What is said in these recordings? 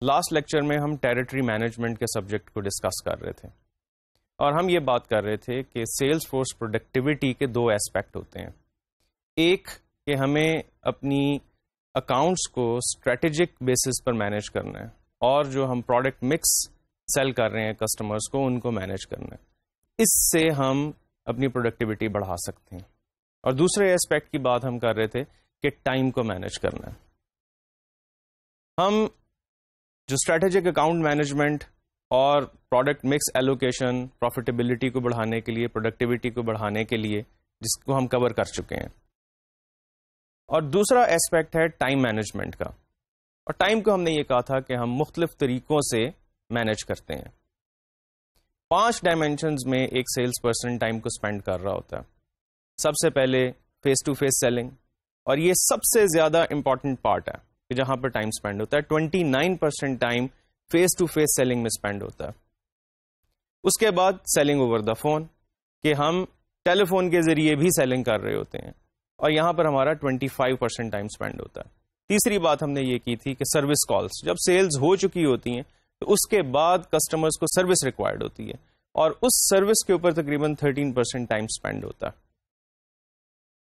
Last lecture میں ہم territory management کے سبجیکٹ کو ڈسکس کر رہے تھے اور ہم یہ بات کر رہے تھے کہ سیلز فورس پروڈکٹیوٹی کے دو ایسپیکٹ ہوتے ہیں. ایک کہ ہمیں اپنی اکاؤنٹس کو اسٹریٹجک بیسس پر مینیج کرنا ہے اور جو ہم پروڈکٹ مکس سیل کر رہے ہیں کسٹمرز کو ان کو مینیج کرنا ہے. اس سے ہم اپنی پروڈکٹیوٹی بڑھا سکتے ہیں. اور دوسرے ایسپیکٹ کی بات ہم کر رہے تھے کہ ٹائم کو مینیج کرنا ہے. ہم جو اسٹریٹجک اکاؤنٹ مینجمنٹ اور پروڈکٹ مکس ایلوکیشن پروفیٹیبلٹی کو بڑھانے کے لیے پروڈکٹیوٹی کو بڑھانے کے لیے جس کو ہم کور کر چکے ہیں. اور دوسرا ایسپیکٹ ہے ٹائم مینجمنٹ کا. اور ٹائم کو ہم نے یہ کہا تھا کہ ہم مختلف طریقوں سے مینیج کرتے ہیں. 5 ڈائمینشنز میں ایک سیلز پرسن ٹائم کو اسپینڈ کر رہا ہوتا ہے. سب سے پہلے فیس ٹو فیس سیلنگ، اور یہ سب سے زیادہ امپورٹنٹ پارٹ ہے کہ جہاں پر ٹائم اسپینڈ ہوتا ہے. 29% time face to face selling میں اسپینڈ ہوتا ہے. اس کے بعد سیلنگ اوور دا فون، کہ ہم ٹیلی فون کے ذریعے بھی سیلنگ کر رہے ہوتے ہیں اور یہاں پر ہمارا 25% ٹائم اسپینڈ ہوتا ہے. تیسری بات ہم نے یہ کی تھی کہ سروس کالز جب سیلز ہو چکی ہوتی ہیں تو اس کے بعد کسٹمرز کو سروس ریکوائرڈ ہوتی ہے اور اس سروس کے اوپر تقریباً 13% ٹائم اسپینڈ ہوتا ہے.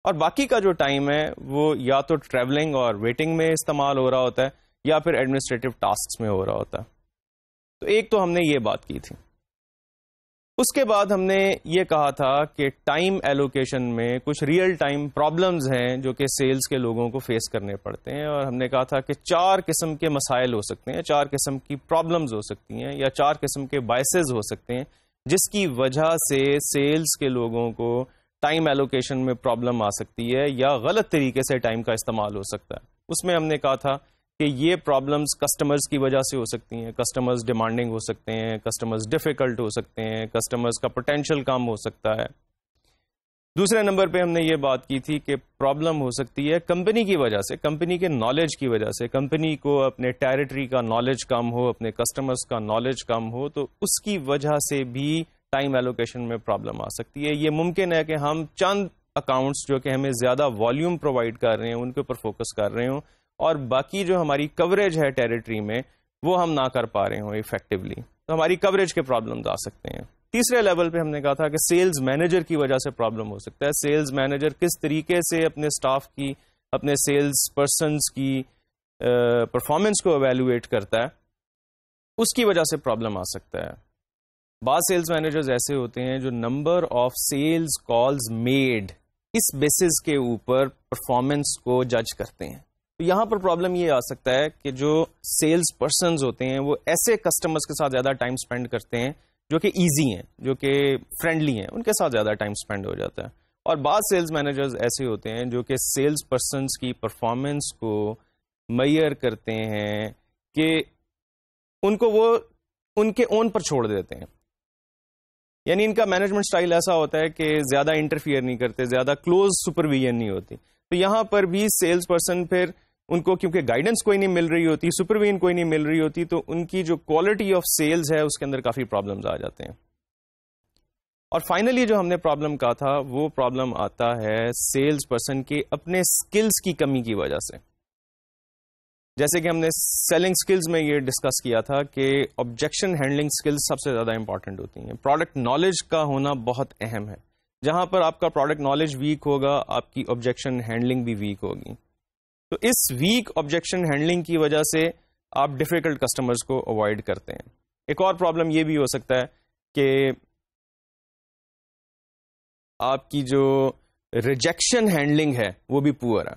اور باقی کا جو ٹائم ہے وہ یا تو ٹریولنگ اور ویٹنگ میں استعمال ہو رہا ہوتا ہے یا پھر ایڈمنسٹریٹو ٹاسکس میں ہو رہا ہوتا ہے. تو ایک تو ہم نے یہ بات کی تھی. اس کے بعد ہم نے یہ کہا تھا کہ ٹائم ایلوکیشن میں کچھ ریئل ٹائم پرابلمز ہیں جو کہ سیلز کے لوگوں کو فیس کرنے پڑتے ہیں، اور ہم نے کہا تھا کہ 4 قسم کے مسائل ہو سکتے ہیں، 4 قسم کی پرابلمز ہو سکتی ہیں یا 4 قسم کے باعثز ہو سکتے ہیں جس کی وجہ سے سیلز کے لوگوں کو ٹائم ایلوکیشن میں پرابلم آ سکتی ہے یا غلط طریقے سے ٹائم کا استعمال ہو سکتا ہے. اس میں ہم نے کہا تھا کہ یہ پرابلمز کسٹمرز کی وجہ سے ہو سکتی ہیں، کسٹمرز ڈیمانڈنگ ہو سکتے ہیں، کسٹمرز ڈیفیکلٹ ہو سکتے ہیں، کسٹمرز کا پوٹینشیل کم ہو سکتا ہے. دوسرے نمبر پہ ہم نے یہ بات کی تھی کہ پرابلم ہو سکتی ہے کمپنی کی وجہ سے، کمپنی کے نالج کی وجہ سے. کمپنی کو اپنے ٹیریٹری کا نالج کم ہو، اپنے کسٹمرز کا نالج کم ہو، تو اس کی وجہ سے بھی ٹائم ایلوکیشن میں پرابلم آ سکتی ہے. یہ ممکن ہے کہ ہم چند اکاؤنٹس جو کہ ہمیں زیادہ والیوم پرووائڈ کر رہے ہیں ان کے اوپر فوکس کر رہے ہوں اور باقی جو ہماری کوریج ہے ٹیریٹری میں وہ ہم نہ کر پا رہے ہوں ایفیکٹولی، تو ہماری کوریج کے پرابلمز آ سکتے ہیں. تیسرے لیول پہ ہم نے کہا تھا کہ سیلز مینیجر کی وجہ سے پرابلم ہو سکتا ہے. سیلز مینیجر کس طریقے سے اپنے سٹاف کی، اپنے سیلز پرسنز کی پرفارمنس کو ایویلویٹ کرتا ہے، اس کی وجہ سے پرابلم آ سکتا ہے. بعض سیلز مینیجرز ایسے ہوتے ہیں جو number of sales calls made اس بیسس کے اوپر پرفارمنس کو جج کرتے ہیں. تو یہاں پر پرابلم یہ آ سکتا ہے کہ جو سیلز پرسنز ہوتے ہیں وہ ایسے کسٹمرز کے ساتھ زیادہ ٹائم سپینڈ کرتے ہیں جو کہ ایزی ہیں، جو کہ فرینڈلی ہیں، ان کے ساتھ زیادہ ٹائم سپینڈ ہو جاتا ہے. اور بعض سیلز مینیجرز ایسے ہوتے ہیں جو کہ سیلز پرسنز کی پرفارمنس کو میئر کرتے ہیں کہ ان کو وہ ان کے اون پر چھوڑ دیتے ہیں. یعنی ان کا مینجمنٹ سٹائل ایسا ہوتا ہے کہ زیادہ انٹرفیئر نہیں کرتے، زیادہ کلوز سپرویژن نہیں ہوتی. تو یہاں پر بھی سیلز پرسن پھر ان کو کیونکہ گائیڈنس کوئی نہیں مل رہی ہوتی، سپرویژن کوئی نہیں مل رہی ہوتی، تو ان کی جو کوالٹی آف سیلز ہے اس کے اندر کافی پرابلمز آ جاتے ہیں. اور فائنلی جو ہم نے پرابلم کہا تھا وہ پرابلم آتا ہے سیلز پرسن کے اپنے سکلز کی کمی کی وجہ سے. جیسے کہ ہم نے سیلنگ سکلز میں یہ ڈسکس کیا تھا کہ آبجیکشن ہینڈلنگ سکلز سب سے زیادہ امپورٹنٹ ہوتی ہیں. پروڈکٹ نالج کا ہونا بہت اہم ہے. جہاں پر آپ کا پروڈکٹ نالج ویک ہوگا آپ کی آبجیکشن ہینڈلنگ بھی ویک ہوگی. تو اس ویک آبجیکشن ہینڈلنگ کی وجہ سے آپ ڈیفیکلٹ کسٹمرز کو اوائڈ کرتے ہیں. ایک اور پرابلم یہ بھی ہو سکتا ہے کہ آپ کی جو ریجیکشن ہینڈلنگ ہے وہ بھی پور ہے.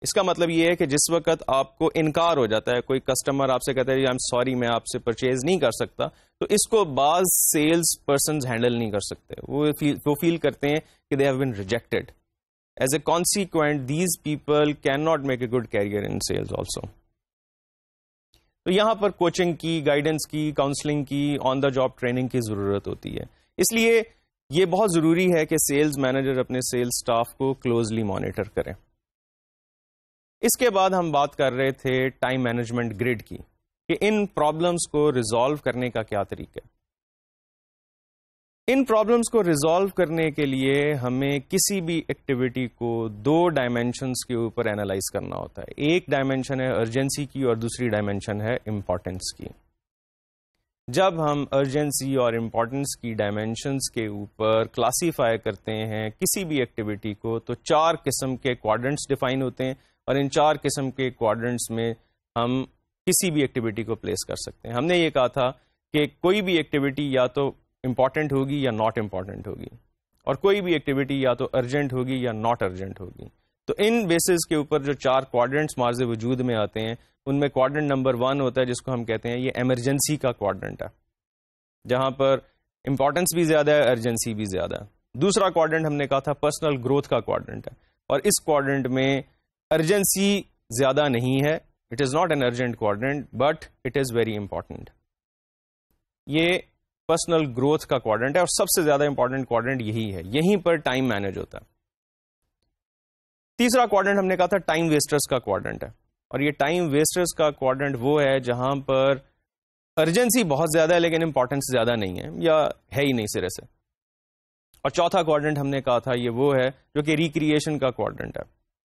اس کا مطلب یہ ہے کہ جس وقت آپ کو انکار ہو جاتا ہے، کوئی کسٹمر آپ سے کہتا ہے آئی ایم سوری میں آپ سے پرچیز نہیں کر سکتا، تو اس کو بعض سیلز پرسنز ہینڈل نہیں کر سکتے. وہ فیل کرتے ہیں کہ they have been rejected. As a consequent these people can not make a good career in sales also. تو یہاں پر کوچنگ کی، گائیڈنس کی، کاؤنسلنگ کی، آن دا جاب ٹریننگ کی ضرورت ہوتی ہے. اس لیے یہ بہت ضروری ہے کہ سیلز مینیجر اپنے سیلز سٹاف کو کلوزلی مانیٹر کریں. اس کے بعد ہم بات کر رہے تھے ٹائم مینجمنٹ گریڈ کی، کہ ان پرابلمس کو ریزالو کرنے کا کیا طریقہ ہے. ان پرابلمس کو ریزالو کرنے کے لیے ہمیں کسی بھی ایکٹیویٹی کو دو ڈائمینشنس کے اوپر اینالائز کرنا ہوتا ہے. ایک ڈائمینشن ہے ارجنسی کی اور دوسری ڈائمینشن ہے امپورٹنس کی. جب ہم ارجنسی اور امپورٹنس کی ڈائمینشنس کے اوپر کلاسیفائی کرتے ہیں کسی بھی ایکٹیویٹی کو تو 4 قسم کے کوارڈرنٹس ڈیفائن ہوتے ہیں, اور ان 4 قسم کے کوارڈرنٹس میں ہم کسی بھی ایکٹیویٹی کو پلیس کر سکتے ہیں. ہم نے یہ کہا تھا کہ کوئی بھی ایکٹیویٹی یا تو امپورٹنٹ ہوگی یا ناٹ امپورٹنٹ ہوگی, اور کوئی بھی ایکٹیویٹی یا تو ارجنٹ ہوگی یا ناٹ ارجنٹ ہوگی. تو ان بیسز کے اوپر جو 4 کوارڈرنٹس مارز وجود میں آتے ہیں, ان میں کوارڈرنٹ نمبر 1 ہوتا ہے جس کو ہم کہتے ہیں یہ ایمرجنسی کا کوارڈرنٹ ہے, جہاں پر امپورٹنس بھی زیادہ ہے, ارجنسی بھی زیادہ ہے. دوسرا کوارڈرنٹ ہم نے کہا تھا پرسنل گروتھ کا کوارڈرنٹ ہے, اور اس کوارڈرنٹ میں ارجنسی زیادہ نہیں ہے. It is not an urgent quadrant but it is very important. یہ پرسنل گروتھ کا کوارڈرنٹ ہے, اور سب سے زیادہ امپورٹنٹ کوارڈرنٹ یہی ہے, یہیں پر ٹائم مینج ہوتا ہے. تیسرا کوارڈرنٹ ہم نے کہا تھا ٹائم ویسٹرز کا کوارڈرنٹ ہے, اور یہ ٹائم ویسٹرز کا کوارڈرنٹ وہ ہے جہاں پر ارجنسی بہت زیادہ ہے لیکن امپورٹنس زیادہ نہیں ہے یا ہے ہی نہیں سرے سے. اور چوتھا کوارڈرنٹ ہم نے کہا تھا یہ وہ ہے جو کہ ریکریشن کا کوارڈرنٹ ہے,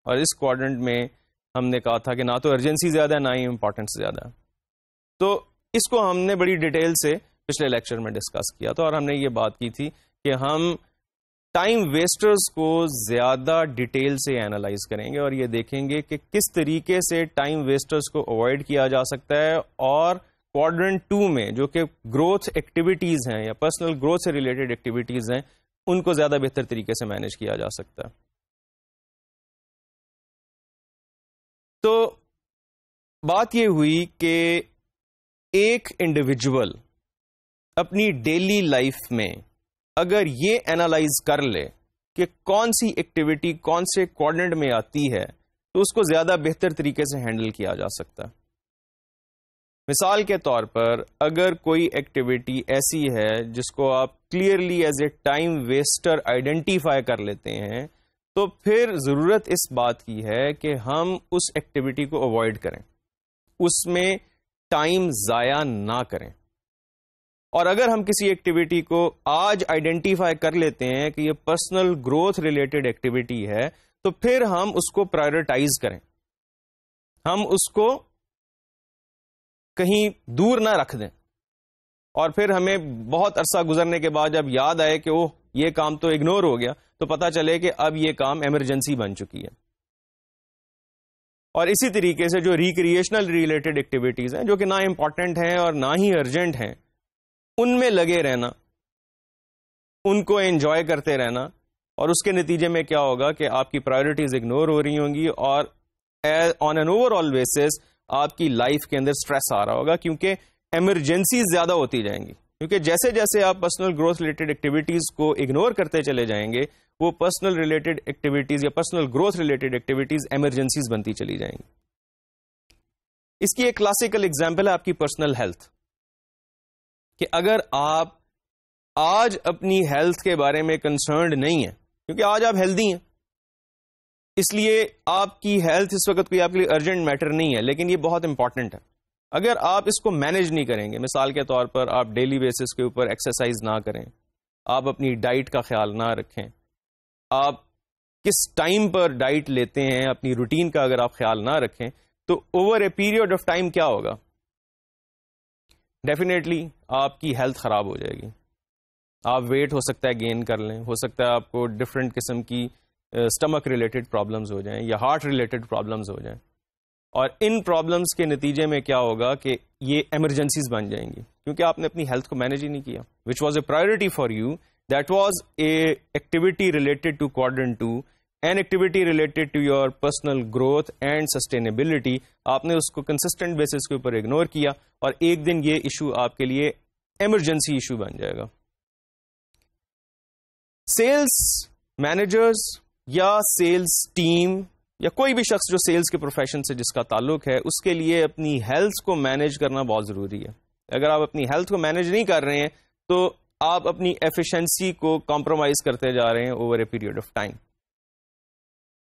اور اس کوارڈرنٹ میں ہم نے کہا تھا کہ نہ تو ارجنسی زیادہ ہے نہ ہی امپورٹنس زیادہ ہے. تو اس کو ہم نے بڑی ڈیٹیل سے پچھلے لیکچر میں ڈسکس کیا تھا, اور ہم نے یہ بات کی تھی کہ ہم ٹائم ویسٹرز کو زیادہ ڈیٹیل سے اینالائز کریں گے اور یہ دیکھیں گے کہ کس طریقے سے ٹائم ویسٹرز کو اوائڈ کیا جا سکتا ہے, اور کوارڈرنٹ 2 میں جو کہ گروتھ ایکٹیویٹیز ہیں یا پرسنل گروتھ سے ریلیٹڈ ایکٹیویٹیز ہیں ان کو زیادہ بہتر طریقے سے مینیج کیا جا سکتا ہے. تو بات یہ ہوئی کہ ایک انڈیویجول اپنی ڈیلی لائف میں اگر یہ اینالائز کر لے کہ کون سی ایکٹیویٹی کون سے کوارڈرنٹ میں آتی ہے تو اس کو زیادہ بہتر طریقے سے ہینڈل کیا جا سکتا ہے. مثال کے طور پر اگر کوئی ایکٹیویٹی ایسی ہے جس کو آپ clearly as a time waster identify کر لیتے ہیں تو پھر ضرورت اس بات کی ہے کہ ہم اس ایکٹیویٹی کو اوائڈ کریں, اس میں ٹائم ضائع نہ کریں. اور اگر ہم کسی ایکٹیویٹی کو آج آئیڈینٹیفائی کر لیتے ہیں کہ یہ پرسنل گروتھ ریلیٹڈ ایکٹیویٹی ہے تو پھر ہم اس کو پرائیورٹائز کریں, ہم اس کو کہیں دور نہ رکھ دیں, اور پھر ہمیں بہت عرصہ گزرنے کے بعد جب یاد آئے کہ اوہ یہ کام تو اگنور ہو گیا تو پتہ چلے کہ اب یہ کام ایمرجنسی بن چکی ہے. اور اسی طریقے سے جو ریکریشنل ریلیٹڈ ایکٹیویٹیز ہیں جو کہ نہ امپورٹنٹ ہیں اور نہ ہی ارجنٹ ہیں, ان میں لگے رہنا, ان کو انجوائے کرتے رہنا, اور اس کے نتیجے میں کیا ہوگا کہ آپ کی پرائیورٹیز اگنور ہو رہی ہوں گی, اور آن این اوور آل بیسس آپ کی لائف کے اندر سٹریس آ رہا ہوگا کیونکہ ایمرجنسیز زیادہ ہوتی جائیں گی. کیونکہ جیسے جیسے آپ پرسنل گروتھ ریلیٹڈ ایکٹیویٹیز کو اگنور کرتے چلے جائیں گے وہ پرسنل ریلیٹڈ ایکٹیویٹیز یا personal growth related activities emergencies بنتی چلی جائیں گی. اس کی ایک کلاسیکل اگزامپل ہے آپ کی پرسنل ہیلتھ, کہ اگر آپ آج اپنی ہیلتھ کے بارے میں کنسرنڈ نہیں ہیں کیونکہ آج آپ ہیلدی ہیں اس لیے آپ کی ہیلتھ اس وقت کوئی آپ کے لیے ارجنٹ میٹر نہیں ہے, لیکن یہ بہت امپورٹنٹ ہے. اگر آپ اس کو مینج نہیں کریں گے, مثال کے طور پر آپ ڈیلی بیسس کے اوپر ایکسرسائز نہ کریں, آپ اپنی ڈائٹ کا خیال نہ رکھیں, آپ کس ٹائم پر ڈائٹ لیتے ہیں اپنی روٹین کا اگر آپ خیال نہ رکھیں تو over a period of time کیا ہوگا, ڈیفینیٹلی آپ کی ہیلتھ خراب ہو جائے گی. آپ ویٹ ہو سکتا ہے گین کر لیں, ہو سکتا ہے آپ کو ڈفرینٹ قسم کی اسٹمک ریلیٹڈ پرابلمز ہو جائیں یا ہارٹ ریلیٹڈ پرابلمز ہو جائیں, اور ان پرابلمز کے نتیجے میں کیا ہوگا کہ یہ ایمرجنسیز بن جائیں گی کیونکہ آپ نے اپنی ہیلتھ کو مینیج ہی نہیں کیا, which was a priority for you, that was a activity related to quadrant 2, an activity related to your personal growth and sustainability. آپ نے اس کو کنسسٹنٹ بیسس کے اوپر اگنور کیا اور ایک دن یہ ایشو آپ کے لیے ایمرجنسی ایشو بن جائے گا. سیلز مینیجرز یا سیلز ٹیم یا کوئی بھی شخص جو سیلز کے پروفیشن سے جس کا تعلق ہے اس کے لیے اپنی ہیلتھ کو مینیج کرنا بہت ضروری ہے. اگر آپ اپنی ہیلتھ کو مینیج نہیں کر رہے ہیں تو آپ اپنی ایفیشنسی کو کمپرومائز کرتے جا رہے ہیں over a period of time,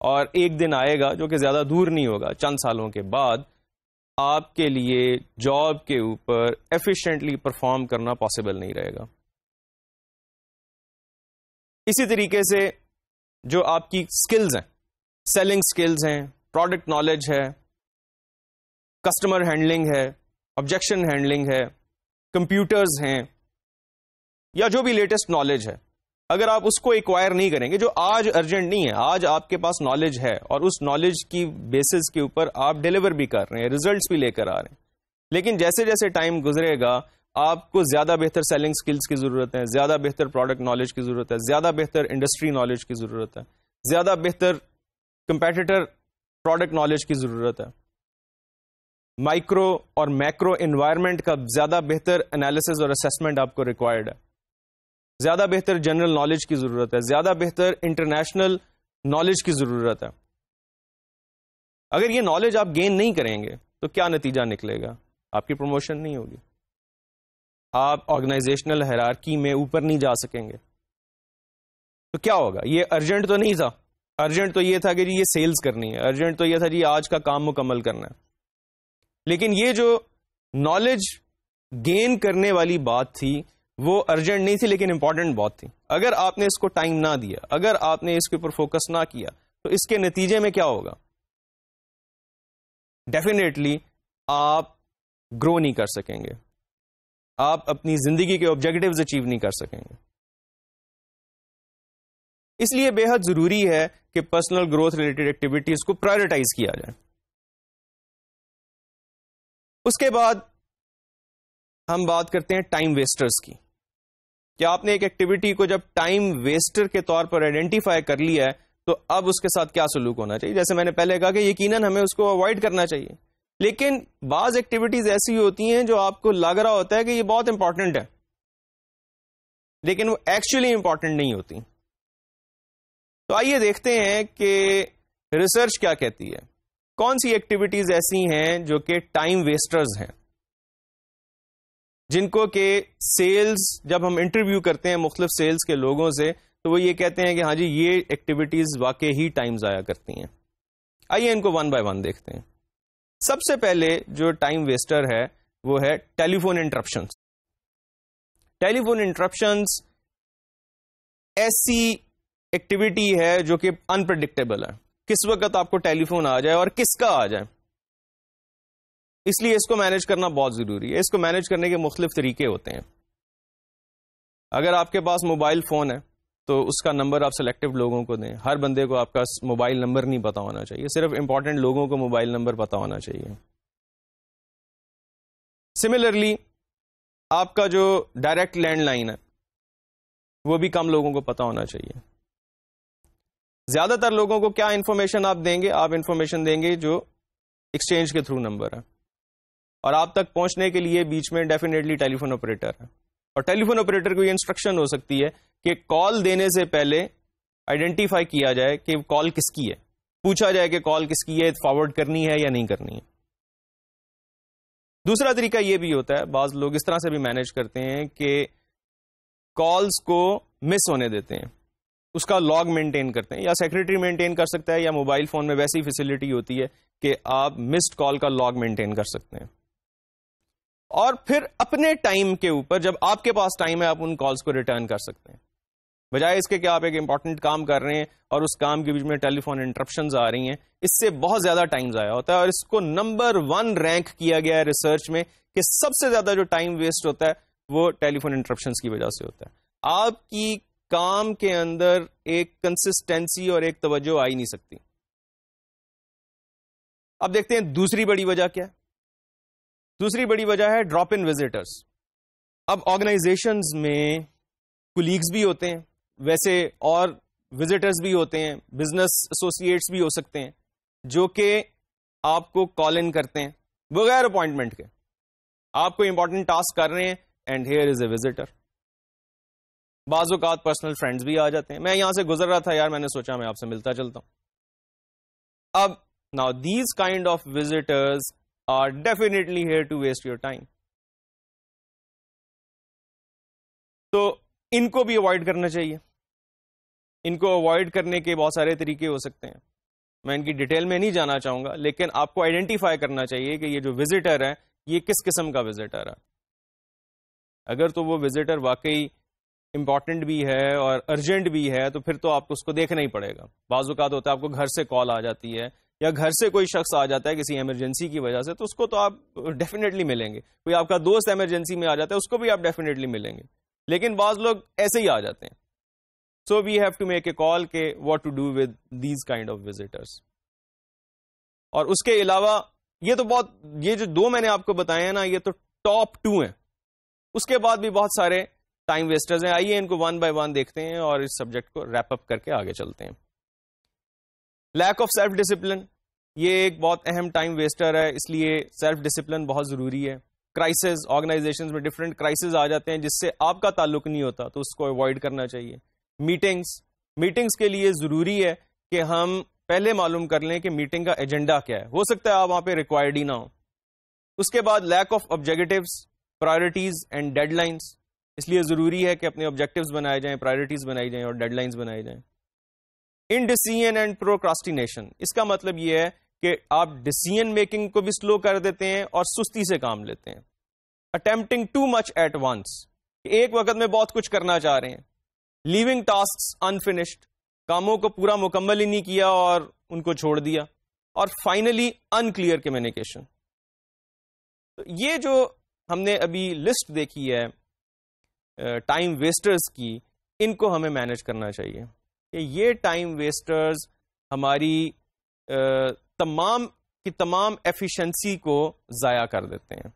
اور ایک دن آئے گا جو کہ زیادہ دور نہیں ہوگا, چند سالوں کے بعد آپ کے لیے جاب کے اوپر ایفیشینٹلی پرفارم کرنا پاسبل نہیں رہے گا. اسی طریقے سے جو آپ کی سکلز ہیں، سیلنگ سکلز ہیں، پروڈکٹ نالج ہے، کسٹمر ہینڈلنگ ہے، آبجیکشن ہینڈلنگ ہے، کمپیوٹرز ہیں، یا جو بھی لیٹسٹ نالج ہے، اگر آپ اس کو ایکوائر نہیں کریں گے، جو آج ارجنٹ نہیں ہے، آج آپ کے پاس نالج ہے اور اس نالج کی بیسس کے اوپر آپ ڈیلیور بھی کر رہے ہیں، ریزلٹس بھی لے کر آ رہے ہیں، لیکن جیسے جیسے ٹائم گزرے گا آپ کو زیادہ بہتر سیلنگ سکلز کی ضرورت ہے، زیادہ بہتر پروڈکٹ نالج کی ضرورت ہے، زیادہ بہتر انڈسٹری نالج کی ضرورت ہے، زیادہ بہتر کمپیٹیٹر پروڈکٹ نالج کی ضرورت ہے، مائکرو اور میکرو انوائرمنٹ کا زیادہ بہتر انالیسز اور اسیسمنٹ آپ کو ریکوائرڈ ہے، زیادہ بہتر جنرل نالج کی ضرورت ہے، زیادہ بہتر انٹرنیشنل نالج کی ضرورت ہے. اگر یہ نالج آپ گین نہیں کریں گے تو کیا نتیجہ نکلے گا؟ آپ کی پروموشن نہیں ہوگی، آپ آرگنائزیشنل ہیرارکی میں اوپر نہیں جا سکیں گے. تو کیا ہوگا؟ یہ ارجنٹ تو نہیں تھا، ارجنٹ تو یہ تھا کہ جی یہ سیلز کرنی ہے، ارجنٹ تو یہ تھا جی آج کا کام مکمل کرنا ہے، لیکن یہ جو نالج گین کرنے والی بات تھی وہ ارجنٹ نہیں تھی لیکن امپورٹنٹ بات تھی. اگر آپ نے اس کو ٹائم نہ دیا، اگر آپ نے اس کے اوپر فوکس نہ کیا تو اس کے نتیجے میں کیا ہوگا؟ ڈیفینیٹلی آپ گرو نہیں کر سکیں گے، آپ اپنی زندگی کے آبجیکٹیوز اچیو نہیں کر سکیں گے. اس لیے بے حد ضروری ہے کہ پرسنل گروتھ ریلیٹڈ ایکٹیویٹیز کو پرائیورٹائز کیا جائے. اس کے بعد ہم بات کرتے ہیں ٹائم ویسٹرز کی. کہ آپ نے ایک ایکٹیویٹی کو جب ٹائم ویسٹر کے طور پر آئیڈینٹیفائی کر لیا ہے تو اب اس کے ساتھ کیا سلوک ہونا چاہیے. جیسے میں نے پہلے کہا کہ یقیناً ہمیں اس کو اوائڈ کرنا چاہیے، لیکن بعض ایکٹیویٹیز ایسی ہوتی ہیں جو آپ کو لگ رہا ہوتا ہے کہ یہ بہت امپورٹنٹ ہے لیکن وہ ایکچولی امپورٹنٹ نہیں ہوتی. تو آئیے دیکھتے ہیں کہ ریسرچ کیا کہتی ہے، کون سی ایکٹیویٹیز ایسی ہیں جو کہ ٹائم ویسٹرز ہیں، جن کو کہ سیلز، جب ہم انٹرویو کرتے ہیں مختلف سیلز کے لوگوں سے تو وہ یہ کہتے ہیں کہ ہاں جی یہ ایکٹیویٹیز واقعی ہی ٹائم ضائع کرتی ہیں. آئیے ان کو ون بائی ون دیکھتے ہیں. سب سے پہلے جو ٹائم ویسٹر ہے وہ ہے ٹیلی فون انٹرپشنز. ٹیلی فون انٹرپشنز ایسی ایکٹیویٹی ہے جو کہ انپریڈکٹیبل ہے، کس وقت آپ کو ٹیلی فون آ جائے اور کس کا آ جائے. اس لیے اس کو مینج کرنا بہت ضروری ہے. اس کو مینج کرنے کے مختلف طریقے ہوتے ہیں. اگر آپ کے پاس موبائل فون ہے تو اس کا نمبر آپ سلیکٹو لوگوں کو دیں. ہر بندے کو آپ کا موبائل نمبر نہیں پتا ہونا چاہیے، صرف امپورٹنٹ لوگوں کو موبائل نمبر پتا ہونا چاہیے. سملرلی آپ کا جو ڈائریکٹ لینڈ لائن ہے وہ بھی کم لوگوں کو پتا ہونا چاہیے. زیادہ تر لوگوں کو کیا انفارمیشن آپ دیں گے؟ آپ انفارمیشن دیں گے جو ایکسچینج کے تھرو نمبر ہے، اور آپ تک پہنچنے کے لیے بیچ میں ڈیفینیٹلی ٹیلی فون آپریٹر ہے. اور ٹیلی فون آپریٹر کو یہ انسٹرکشن ہو سکتی ہے کہ کال دینے سے پہلے آئیڈینٹیفائی کیا جائے کہ کال کس کی ہے، پوچھا جائے کہ کال کس کی ہے، فارورڈ کرنی ہے یا نہیں کرنی ہے. دوسرا طریقہ یہ بھی ہوتا ہے، بعض لوگ اس طرح سے بھی مینج کرتے ہیں کہ کالز کو مس ہونے دیتے ہیں، اس کا لاگ مینٹین کرتے ہیں، یا سیکرٹری مینٹین کر سکتا ہے، یا موبائل فون میں ویسی فیسلٹی ہوتی ہے کہ آپ مسڈ کال کا لاگ مینٹین کر سکتے ہیں. اور پھر اپنے ٹائم کے اوپر جب آپ کے پاس ٹائم ہے آپ ان کالز کو ریٹرن کر سکتے ہیں، بجائے اس کے کہ آپ ایک امپورٹنٹ کام کر رہے ہیں اور اس کام کے بیچ میں ٹیلی فون انٹرپشنز آ رہی ہیں. اس سے بہت زیادہ ٹائم ضائع ہوتا ہے، اور اس کو نمبر 1 رینک کیا گیا ہے ریسرچ میں کہ سب سے زیادہ جو ٹائم ویسٹ ہوتا ہے وہ ٹیلی فون انٹرپشنز کی وجہ سے ہوتا ہے. آپ کی کام کے اندر ایک کنسسٹینسی اور ایک توجہ آ ہی نہیں سکتی. اب دیکھتے ہیں دوسری بڑی وجہ کیا ہے. دوسری بڑی وجہ ہے ڈراپ ان وزٹرز. اب آرگنائزیشنز میں کولیگز بھی ہوتے ہیں ویسے، اور وزٹرز بھی ہوتے ہیں، بزنس ایسوسیٹس بھی ہو سکتے ہیں جو کہ آپ کو کال ان کرتے ہیں بغیر اپوائنٹمنٹ کے. آپ کو امپورٹنٹ ٹاسک کر رہے ہیں and here is a visitor. بعض اوقات پرسنل فرینڈز بھی آ جاتے ہیں، میں یہاں سے گزر رہا تھا یار، میں نے سوچا میں آپ سے ملتا چلتا ہوں. اب now these kind of visitors are definitely here to waste your time. تو ان کو بھی اوائڈ کرنا چاہیے. ان کو اوائڈ کرنے کے بہت سارے طریقے ہو سکتے ہیں، میں ان کی ڈیٹیل میں نہیں جانا چاہوں گا، لیکن آپ کو آئیڈینٹیفائی کرنا چاہیے کہ یہ جو وزٹر ہے یہ کس قسم کا وزٹر ہے. اگر تو وہ وزٹر واقعی امپورٹنٹ بھی ہے اور ارجنٹ بھی ہے تو پھر تو آپ کو اس کو دیکھنا ہی پڑے گا. بعض اوقات ہوتا ہے آپ کو گھر سے کال آ جاتی ہے یا گھر سے کوئی شخص آ جاتا ہے کسی ایمرجنسی کی وجہ سے, تو اس کو تو آپ ڈیفینیٹلی ملیں گے. کوئی آپ کا دوست ایمرجنسی میں آ جاتا ہے اس کو بھی آپ ڈیفینیٹلی ملیں گے. لیکن بعض لوگ ایسے ہی آ جاتے ہیں. So we have to make a call کہ what to do with these kind of visitors. اور اس کے علاوہ یہ تو بہت, یہ جو دو میں نے آپ کو بتائے ہیں نا, یہ تو ٹاپ 2 ہیں. اس کے بعد بھی بہت سارے ٹائم ویسٹرز ہیں. آئیے ان کو ون بائی ون دیکھتے ہیں اور اس سبجیکٹ کو ریپ اپ کر کے آگے چلتے ہیں. لیک آف سیلف ڈسپلن, یہ ایک بہت اہم ٹائم ویسٹر ہے, اس لیے سیلف ڈسپلن بہت ضروری ہے. کرائسز, آرگنائزیشن میں ڈفرینٹ کرائسز آ جاتے ہیں جس سے آپ کا تعلق نہیں ہوتا, تو اس کو اوائڈ کرنا چاہیے. میٹنگس کے لیے ضروری ہے کہ ہم پہلے معلوم کر لیں کہ میٹنگ کا ایجنڈا کیا ہے. ہو سکتا ہے آپ وہاں پہ ریکوائرڈ ہی نہ ہو. اس کے بعد lack of objectives, priorities and deadlines, اس لیے ضروری ہے کہ اپنے آبجیکٹیوز بنائے جائیں, پرائرٹیز بنائی جائیں اور ڈیڈ لائنس بنائی جائیں. انڈیسیژن اینڈ پروکراسٹینیشن, اس کا مطلب یہ ہے کہ آپ ڈیسیژن میکنگ کو بھی سلو کر دیتے ہیں اور سستی سے کام لیتے ہیں. Attempting too much at once, ایک وقت میں بہت کچھ کرنا چاہ رہے ہیں. لیونگ ٹاسکس انفینشڈ, کاموں کو پورا مکمل ہی نہیں کیا اور ان کو چھوڑ دیا. اور فائنلی انکلیئر کمیونیکیشن. یہ جو ہم نے ابھی لسٹ دیکھی ہے ٹائم ویسٹرز کی, ان کو ہمیں مینج کرنا چاہیے کہ یہ ٹائم ویسٹرز ہماری تمام کی تمام ایفیشنسی کو ضائع کر دیتے ہیں.